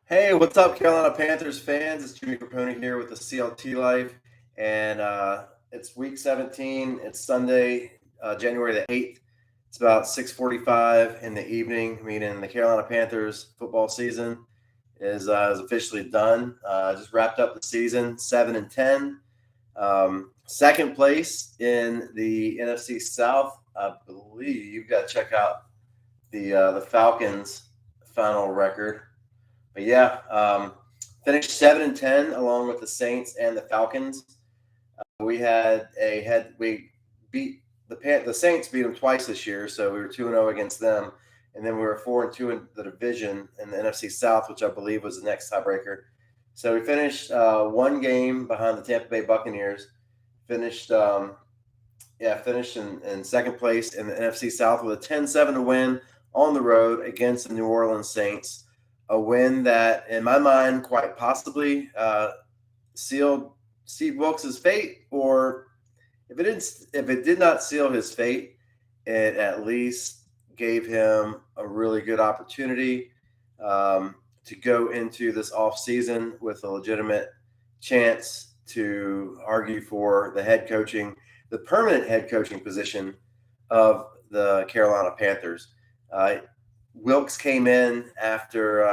Hey, what's up, Carolina Panthers fans? It's Jimmy Capone here with the CLT Life, and it's Week 17. It's Sunday, January the 8th. It's about 6:45 in the evening, meaning the Carolina Panthers football season is officially done. Just wrapped up the season, 7-10. Second place in the NFC South. I believe you've got to check out the Falcons' final record. But yeah, finished 7-10 along with the Saints and the Falcons. We beat the Saints beat them twice this year, so we were 2-0 against them, and then we were 4-2 in the division in the NFC South, which I believe was the next tiebreaker. So we finished one game behind the Tampa Bay Buccaneers. Finished finished in second place in the NFC South with a 10-7 win on the road against the New Orleans Saints. A win that, in my mind, quite possibly sealed Steve Wilks' fate, or if it did not seal his fate, it at least gave him a really good opportunity to go into this offseason with a legitimate chance to argue for the permanent head coaching position of the Carolina Panthers. Wilks came in after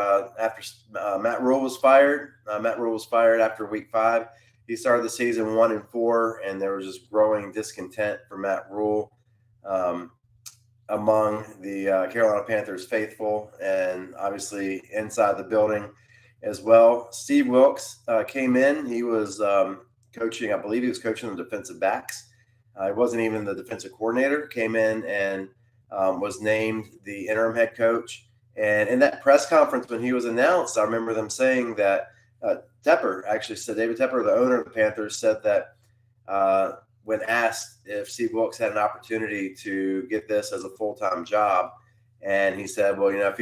Matt Rule was fired. Matt Rule was fired after Week 5. He started the season 1-4, and there was just growing discontent for Matt Rule among the Carolina Panthers faithful, and obviously inside the building as well. Steve Wilks came in. He was coaching. I believe he was coaching the defensive backs. He wasn't even the defensive coordinator. Came in and was named the interim head coach. And in that press conference when he was announced, I remember them saying that David Tepper, the owner of the Panthers, said that when asked if Steve Wilks had an opportunity to get this as a full-time job, and he said, well, if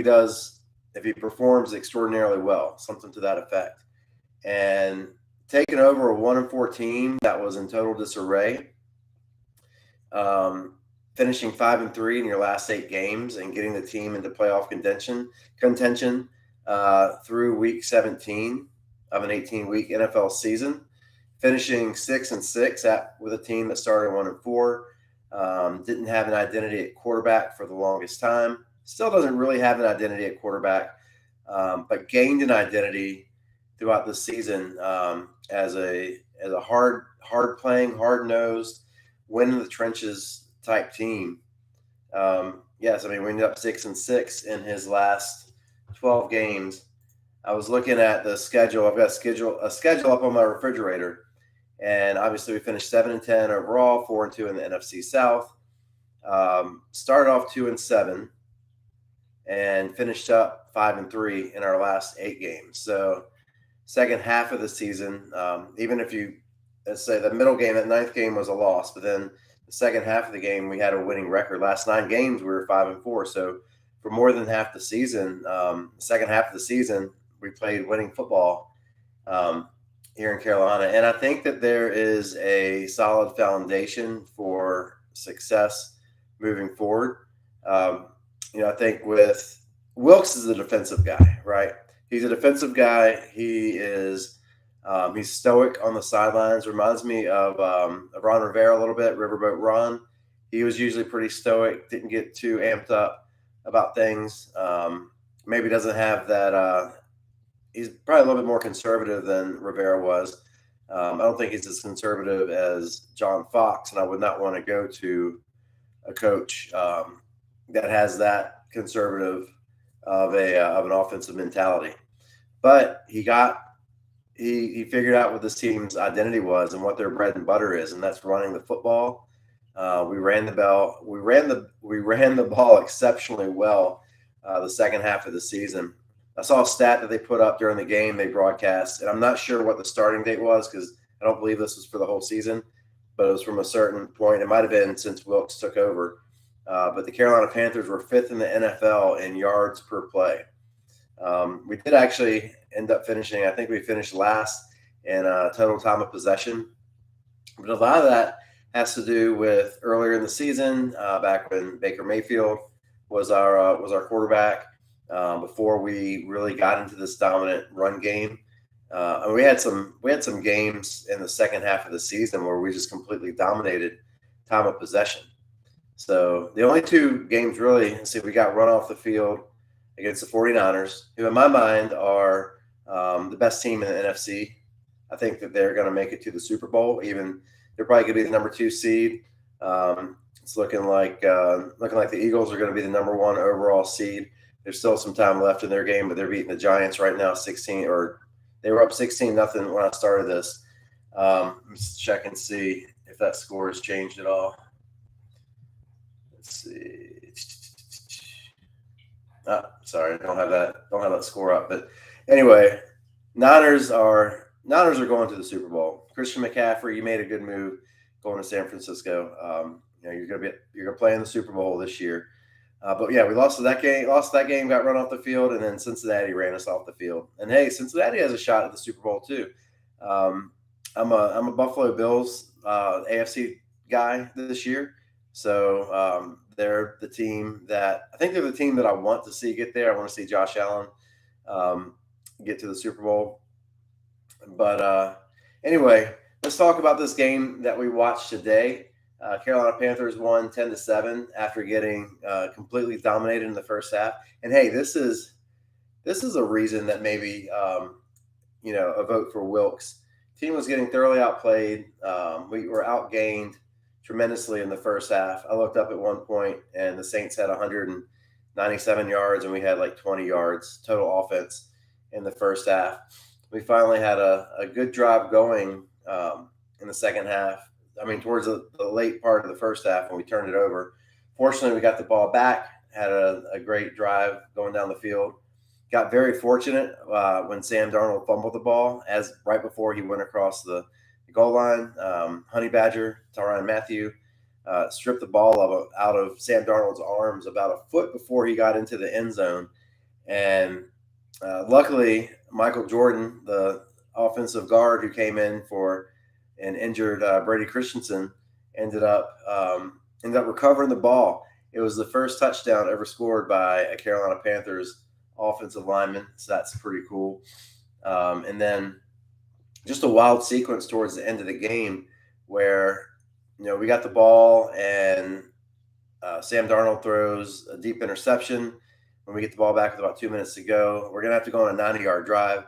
he performs extraordinarily well, something to that effect. And taking over a 1-4 team that was in total disarray, finishing 5-3 in your last 8 games and getting the team into playoff contention through Week 17 of an 18-week NFL season, finishing 6-6 with a team that started 1-4, didn't have an identity at quarterback for the longest time, still doesn't really have an identity at quarterback, but gained an identity throughout the season as a hard playing, hard nosed, win in the trenches type team. We ended up 6-6 in his last 12 games. I was looking at the schedule. I've got a schedule up on my refrigerator, and obviously we finished 7-10 overall, 4-2 in the NFC South. Started off 2-7, and finished up 5-3 in our last 8 games. So, second half of the season, even if let's say the middle game, that 9th game was a loss, but then the second half of the game, we had a winning record. Last 9 games, we were 5-4. So for more than half the season, the second half of the season, we played winning football here in Carolina. And I think that there is a solid foundation for success moving forward. I think with Wilks is a defensive guy, right? He's a defensive guy. He is he's stoic on the sidelines. Reminds me of Ron Rivera a little bit, Riverboat Ron. He was usually pretty stoic, didn't get too amped up about things. Maybe doesn't have that. He's probably a little bit more conservative than Rivera was. I don't think he's as conservative as John Fox, and I would not want to go to a coach that has that conservative of an offensive mentality. But he figured out what this team's identity was and what their bread and butter is, and that's running the football. We ran the ball exceptionally well the second half of the season. I saw a stat that they put up during the game they broadcast, and I'm not sure what the starting date was because I don't believe this was for the whole season, but it was from a certain point. It might have been since Wilks took over. But the Carolina Panthers were 5th in the NFL in yards per play. We did actually end up finishing, I think we finished last in total time of possession. But a lot of that has to do with earlier in the season, back when Baker Mayfield was our quarterback. before we really got into this dominant run game. And we had some games in the second half of the season where we just completely dominated time of possession. So the only two games really, let's see, we got run off the field against the 49ers, who in my mind are the best team in the NFC. I think that they're going to make it to the Super Bowl. Even they're probably going to be the number 2 seed. It's looking like the Eagles are going to be the number 1 overall seed. There's still some time left in their game, but they're beating the Giants right now, 16, or they were up 16-0 when I started this. Let's check and see if that score has changed at all. Let's see. Sorry, I don't have that score up. But anyway, Niners are going to the Super Bowl. Christian McCaffrey, you made a good move going to San Francisco. You're gonna play in the Super Bowl this year. But yeah, we lost that game, got run off the field, and then Cincinnati ran us off the field. And hey, Cincinnati has a shot at the Super Bowl too. I'm a Buffalo Bills AFC guy this year, so they're the team that I want to see get there. I want to see Josh Allen get to the Super Bowl. But anyway, let's talk about this game that we watched today. Carolina Panthers won 10-7 after getting completely dominated in the first half. And hey, this is a reason that maybe a vote for Wilks. Team was getting thoroughly outplayed. We were outgained tremendously in the first half. I looked up at one point, and the Saints had 197 yards, and we had like 20 yards total offense in the first half. We finally had a good drive going in the second half. I mean, towards the late part of the first half when we turned it over. Fortunately, we got the ball back, had a great drive going down the field. Got very fortunate when Sam Darnold fumbled the ball right before he went across the goal line. Honey Badger, Tyrann Mathieu, stripped the ball out of Sam Darnold's arms about a foot before he got into the end zone. And luckily, Michael Jordan, the offensive guard who came in for an injured Brady Christensen, ended up recovering the ball. It was the first touchdown ever scored by a Carolina Panthers offensive lineman, so that's pretty cool. And then just a wild sequence towards the end of the game where we got the ball and Sam Darnold throws a deep interception. When we get the ball back with about 2 minutes to go, we're gonna have to go on a 90-yard drive.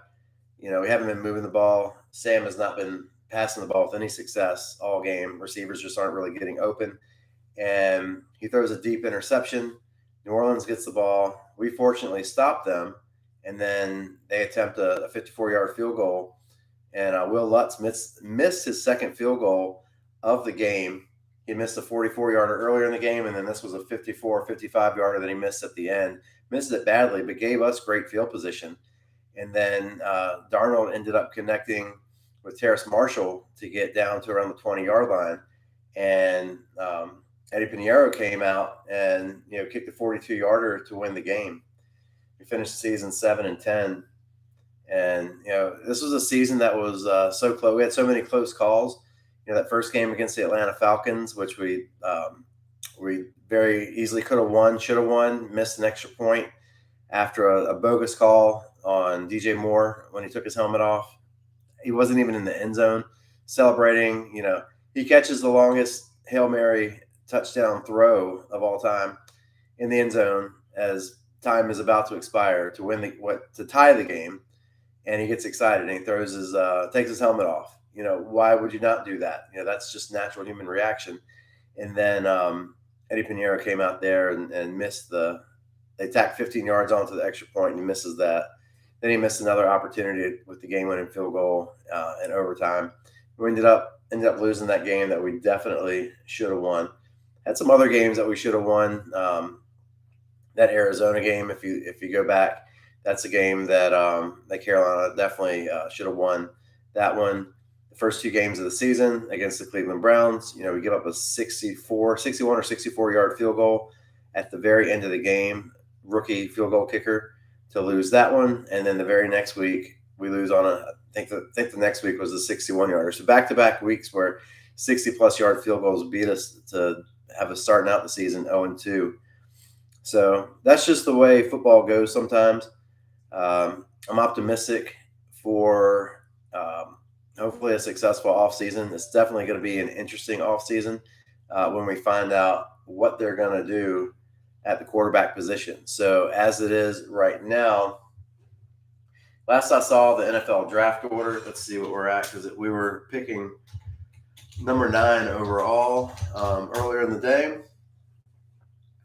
We haven't been moving the ball. Sam has not been passing the ball with any success all game. Receivers just aren't really getting open. And he throws a deep interception. New Orleans gets the ball. We fortunately stop them. And then they attempt a 54-yard field goal. And Will Lutz missed his second field goal of the game. He missed a 44-yarder earlier in the game, and then this was a 54, 55-yarder that he missed at the end. Missed it badly, but gave us great field position. And then Darnold ended up connecting with Terrace Marshall to get down to around the 20-yard line. And Eddy Piniero came out and kicked a 42-yarder to win the game. We finished the season 7-10. And this was a season that was so close. We had so many close calls. That first game against the Atlanta Falcons, which we very easily could have won, should have won, missed an extra point after a bogus call on DJ Moore when he took his helmet off. He wasn't even in the end zone celebrating. He catches the longest Hail Mary touchdown throw of all time in the end zone as time is about to expire to tie the game. And he gets excited and he throws takes his helmet off. Why would you not do that? That's just natural human reaction. And then Eddy Piniero came out there and missed they tacked 15 yards onto the extra point and he misses that. Then he missed another opportunity with the game-winning field goal in overtime. We ended up losing that game that we definitely should have won. Had some other games that we should have won. That Arizona game, if you go back, that's a game that Carolina definitely should have won. That one, the first two games of the season against the Cleveland Browns, we give up a 61 or 64-yard field goal at the very end of the game, rookie field goal kicker, to lose that one. And then the very next week, we lose on I think the next week was a 61-yarder. So back-to-back weeks where 60-plus yard field goals beat us to have us starting out the season 0-2. So that's just the way football goes sometimes. I'm optimistic for hopefully a successful offseason. It's definitely going to be an interesting offseason when we find out what they're going to do at the quarterback position. So as it is right now, last I saw the NFL draft order, let's see what we're at because we were picking number 9 overall earlier in the day.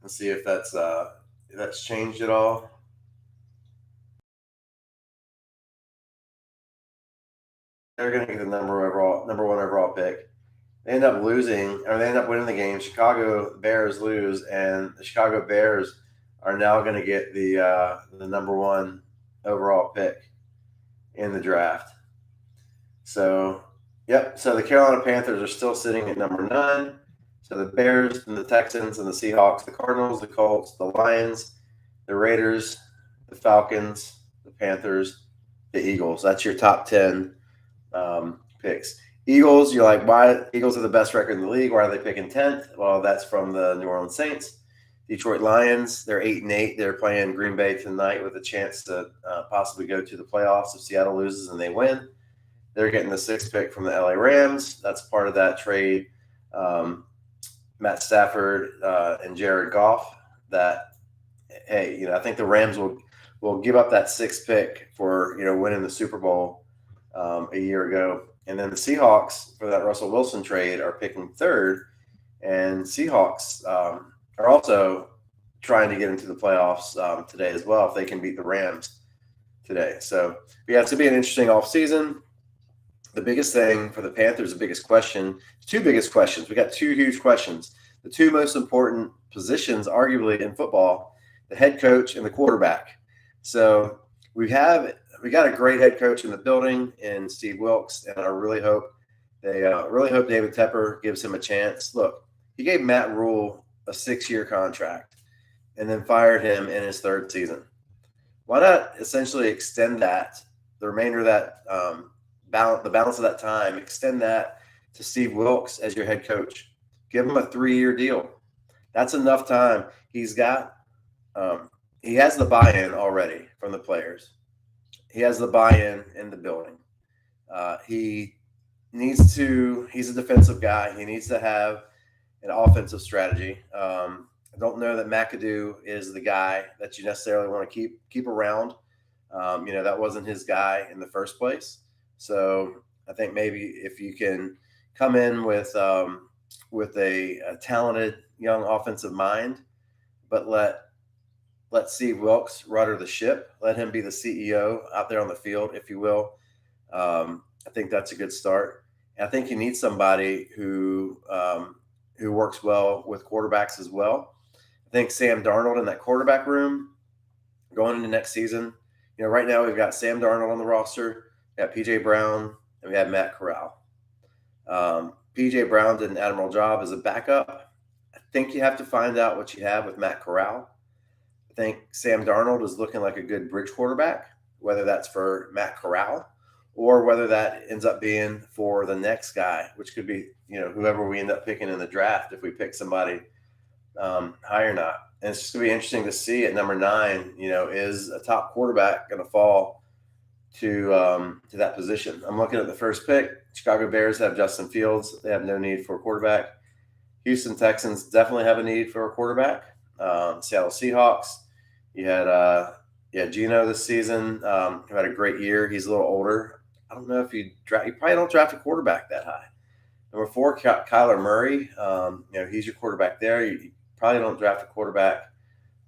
Let's see if that's changed at all. They're going to get the number 1 overall pick. They end up losing, or they end up winning the game. Chicago Bears lose, and the Chicago Bears are now going to get the number 1 overall pick in the draft. So, yep. So the Carolina Panthers are still sitting at number 9. So the Bears and the Texans and the Seahawks, the Cardinals, the Colts, the Lions, the Raiders, the Falcons, the Panthers, the Eagles. That's your top 10 picks. Eagles, you're like, why? Eagles are the best record in the league. Why are they picking 10th? Well, that's from the New Orleans Saints. Detroit Lions, they're 8-8. They're playing Green Bay tonight with a chance to possibly go to the playoffs if Seattle loses and they win. They're getting the 6th pick from the LA Rams. That's part of that trade. Matt Stafford and Jared Goff. That, hey, I think the Rams will give up that 6th pick for winning the Super Bowl a year ago. And then the Seahawks, for that Russell Wilson trade, are picking 3rd. And Seahawks are also trying to get into the playoffs today as well if they can beat the Rams today. So, yeah, it's going to be an interesting offseason. The biggest thing for the Panthers, the biggest question, 2 biggest questions. We got 2 huge questions. The 2 most important positions, arguably, in football, the head coach and the quarterback. So we got a great head coach in the building in Steve Wilks, and I really hope David Tepper gives him a chance. Look, he gave Matt Rule a 6-year contract and then fired him in his 3rd season. Why not essentially extend that, the remainder of that the balance of that time, extend that to Steve Wilks as your head coach. Give him a 3-year deal. That's enough time. He has the buy-in already from the players. He has the buy-in in the building. He's a defensive guy. He needs to have an offensive strategy. I don't know that McAdoo is the guy that you necessarily want to keep around. That wasn't his guy in the first place. So I think maybe if you can come in with a talented young offensive mind, but let Steve Wilks rudder the ship. Let him be the CEO out there on the field, if you will. I think that's a good start. And I think you need somebody who works well with quarterbacks as well. I think Sam Darnold in that quarterback room going into next season. Right now we've got Sam Darnold on the roster. We got P.J. Brown, and we have Matt Corral. P.J. Brown did an admirable job as a backup. I think you have to find out what you have with Matt Corral. I think Sam Darnold is looking like a good bridge quarterback, whether that's for Matt Corral or whether that ends up being for the next guy, which could be, whoever we end up picking in the draft if we pick somebody high or not. And it's just going to be interesting to see at number 9, is a top quarterback going to fall to that position. I'm looking at the first pick. Chicago Bears have Justin Fields. They have no need for a quarterback. Houston Texans definitely have a need for a quarterback. Seattle Seahawks, you had Geno this season, who had a great year. He's a little older. I don't know if you probably don't draft a quarterback that high. Number 4, Kyler Murray. He's your quarterback there. You probably don't draft a quarterback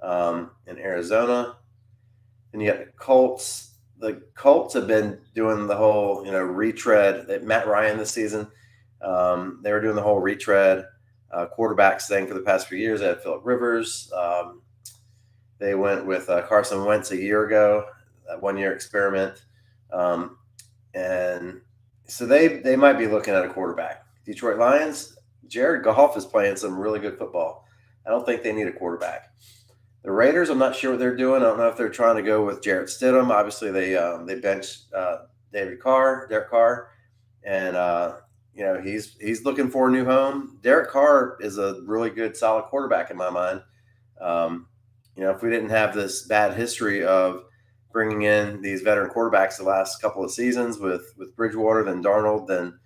in Arizona. And you got the Colts. The Colts have been doing the whole, retread at Matt Ryan this season. They were doing the whole retread quarterbacks thing for the past few years. They had Phillip Rivers. They went with Carson Wentz a year ago, that 1-year experiment. And so they might be looking at a quarterback. Detroit Lions, Jared Goff is playing some really good football. I don't think they need a quarterback. The Raiders, I'm not sure what they're doing. I don't know if they're trying to go with Jarrett Stidham. Obviously, they benched Derek Carr, and he's looking for a new home. Derek Carr is a really good, solid quarterback in my mind. if we didn't have this bad history of bringing in these veteran quarterbacks the last couple of seasons with Bridgewater, then Darnold, then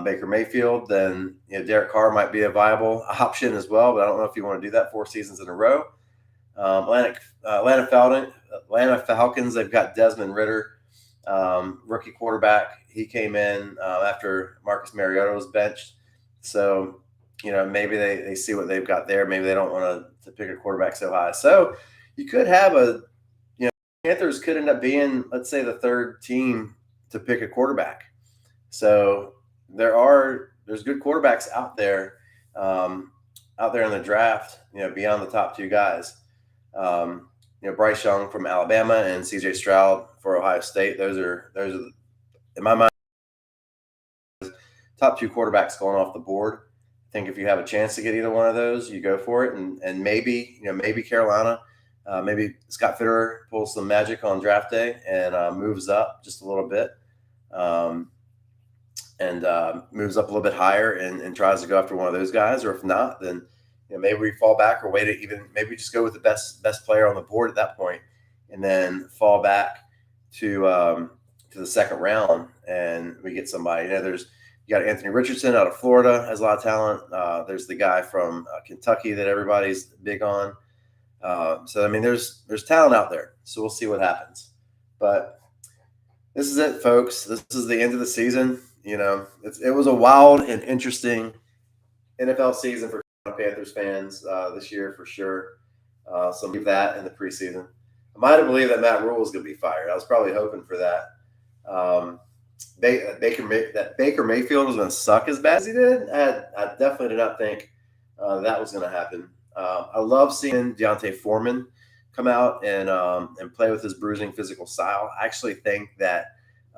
Baker Mayfield, then Derek Carr might be a viable option as well. But I don't know if you want to do that 4 seasons in a row. Atlanta Falcons. They've got Desmond Ridder, rookie quarterback. He came in after Marcus Mariota was benched. So maybe they see what they've got there. Maybe they don't want to pick a quarterback so high. So you could have Panthers could end up being, let's say, the third team to pick a quarterback. So there's good quarterbacks out there in the draft, beyond the top 2 guys. Bryce Young from Alabama and CJ Stroud for Ohio State. Those are in my mind top 2 quarterbacks going off the board. I think if you have a chance to get either one of those, you go for it. And maybe Carolina, maybe Scott Fitterer pulls some magic on draft day and moves up just a little bit. And moves up a little bit higher and tries to go after one of those guys. Or if not, then maybe we fall back or maybe just go with the best player on the board at that point, and then fall back to the second round and we get somebody. You got Anthony Richardson out of Florida, has a lot of talent. There's the guy from Kentucky that everybody's big on. So I mean, there's talent out there. So we'll see what happens. But this is it, folks. This is the end of the season. It was a wild and interesting NFL season for Panthers fans this year for sure. So leave that in the preseason. I might have believed that Matt Rule was going to be fired. I was probably hoping for that. Baker Mayfield was going to suck as bad as he did. I definitely did not think that was going to happen. I love seeing D'Onta Foreman come out and play with his bruising physical style. I actually think that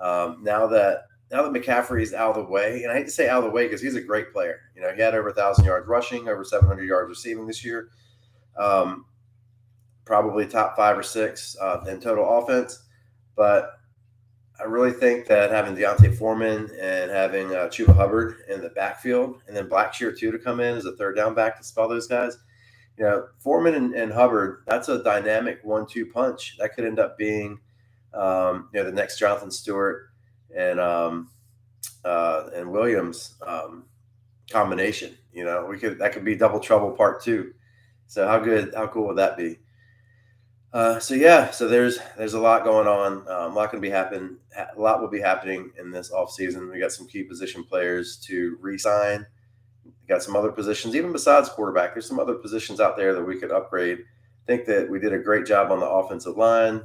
now that McCaffrey's out of the way, and I hate to say out of the way because he's a great player. He had over 1,000 yards rushing, over 700 yards receiving this year. Probably top 5 or 6 in total offense. But I really think that having D'Onta Foreman and having Chuba Hubbard in the backfield, and then Blackshear too to come in as a third down back to spell those guys. Foreman and Hubbard, that's a dynamic 1-2 punch. That could end up being the next Jonathan Stewart and Williams combination. That could be double trouble part 2. So how cool would that be? So there's a lot going on. A lot will be happening in this offseason. We got some key position players to re-sign. We got some other positions, even besides quarterback. There's some other positions out there that we could upgrade. I think that we did a great job on the offensive line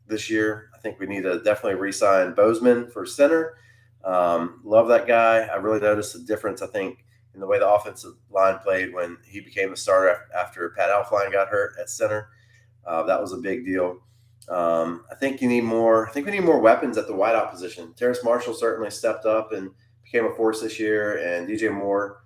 this year. I think we need to definitely re-sign Bozeman for center. Love that guy. I really noticed the difference, I think, in the way the offensive line played when he became a starter after Pat Elflein got hurt at center. That was a big deal. I think we need more weapons at the wideout position. Terrace Marshall certainly stepped up and became a force this year, and DJ Moore,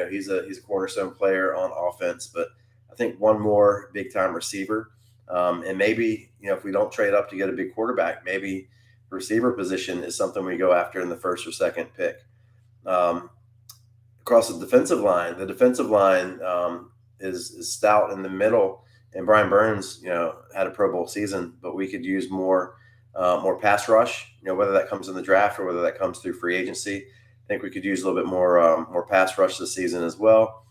he's a cornerstone player on offense. But I think one more big time receiver, and maybe if we don't trade up to get a big quarterback, maybe receiver position is something we go after in the first or second pick. Across the defensive line is stout in the middle. And Brian Burns, had a Pro Bowl season, but we could use more pass rush. Whether that comes in the draft or whether that comes through free agency. I think we could use a little bit more pass rush this season as well.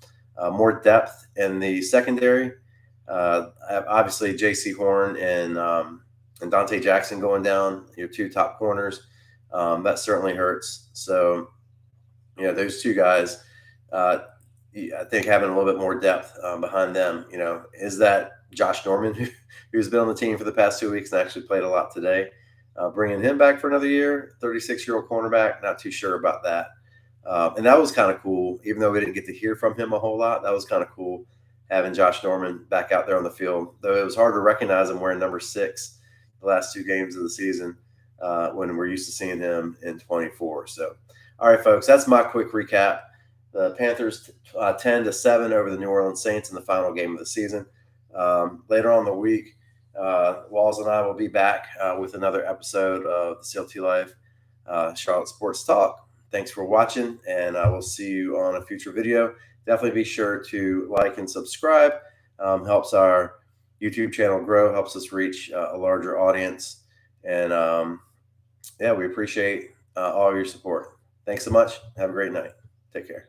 More depth in the secondary. Obviously, J.C. Horn and Dante Jackson going down, your 2 top corners. That certainly hurts. So, those 2 guys. I think having a little bit more depth behind them, is that Josh Norman, who's been on the team for the past 2 weeks and actually played a lot today, bringing him back for another year, 36-year-old cornerback, not too sure about that. And that was kind of cool, even though we didn't get to hear from him a whole lot. That was kind of cool having Josh Norman back out there on the field, though it was hard to recognize him wearing number 6 the last 2 games of the season when we're used to seeing him in 24. So, all right, folks, that's my quick recap. The Panthers 10-7 over the New Orleans Saints in the final game of the season. Later on in the week, Walls and I will be back with another episode of the CLT Life Charlotte Sports Talk. Thanks for watching, and I will see you on a future video. Definitely be sure to like and subscribe. helps our YouTube channel grow, helps us reach a larger audience. And yeah, we appreciate all your support. Thanks so much. Have a great night. Take care.